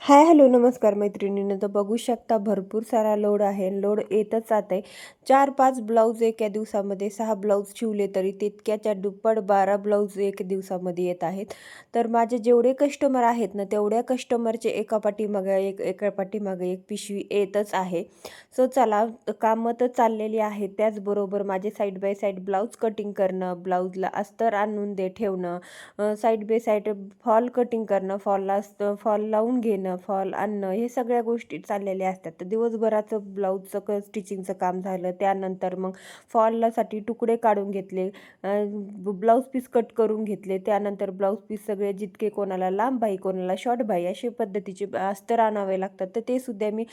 हाय, hello, नमस्कार मैत्रिणींनो. तर बघू शकता भरपूर सारा लोड आहे. लोड येतच जात आहे. 4-5 ब्लाऊज एका दिवसामध्ये, 6 ब्लाऊज शिवले तरी तितक्याच्या दुप्पट 12 ब्लाऊज एक दिवसामध्ये येत आहेत. तर माझे जेवढे कस्टमर आहेत ना, तेवढ्या कस्टमरचे एका पाठीमागे एक, एका पाठीमागे एक पिशवी येतच आहे. सो चला, कामं तर चाललेली आहेत. त्याचबरोबर माझे side by side blouse cutting करणं, ब्लाऊजला अस्तर आणून ठेवणं, side by side fall cutting करणं, फॉल लावून घेणं, फॉल आणणं, हे सगळ्या गोष्टी चाललेल्या असतात. तर दिवसभराचं ब्लाऊजचं स्टिचिंगचं काम झालं. त्यानंतर मग फॉलसाठी तुकडे काढून घेतले, ब्लाऊज पीस कट करून घेतले. त्यानंतर ब्लाऊज पीस सगळे जितके कोणाला लांब बाही, कोणाला शॉर्ट बाही अशा पद्धतीचे अस्तर आणावे लागतात. तर ते सुद्धा मी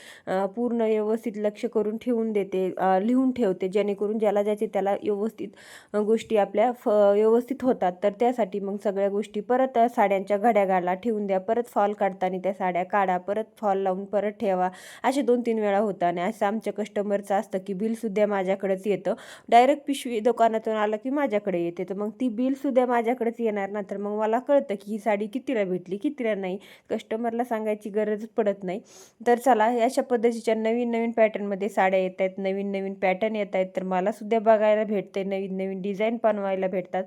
पूर्ण व्यवस्थित लक्ष करून ठेवून देते, लिहून ठेवते, जेणेकरून ज्याला ज्याचे त्याला व्यवस्थित गोष्टी आपल्या व्यवस्थित होतात. तर त्यासाठी मग सगळ्या गोष्टी परत साड्यांच्या घड्या घाला, ठेवून द्या, परत फॉल काढताना त्या साड्या काढा, परत फॉल लावून परत ठेवा, असे 2-3 वेळा होतं. आणि असं आमच्या कस्टमरचं असतं की बिलसुद्धा माझ्याकडेच येतं. डायरेक्ट पिशवी दुकानातून आलं की माझ्याकडे येते. तर मग ती बिलसुद्धा माझ्याकडेच येणार ना, तर मग मला कळतं की ही साडी कितीला भेटली, कितीला नाही. कस्टमरला सांगायची गरजच पडत नाही. तर चला, अशा पद्धतीच्या नवीन नवीन पॅटर्नमध्ये साड्या येत आहेत, नवीन नवीन पॅटर्न येत आहेत. तर मला सुद्धा बघायला भेटते, नवीन नवीन डिझाईन बनवायला भेटतात.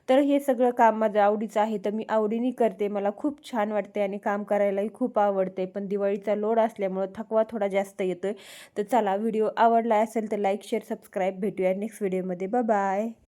तर हे सगळं काम माझं आवडीचं आहे. तर मी आवडीने करते. मला खूप छान वाटते आणि काम करायलाही खूप आवडते. पण दिवाळीचा लोड असल्यामुळं थकवा थोडा जास्त येतोय. तर चला, व्हिडिओ आवडला असेल तर लाईक, शेअर, सबस्क्राईब. भेटूया नेक्स्ट व्हिडिओमध्ये. बाय.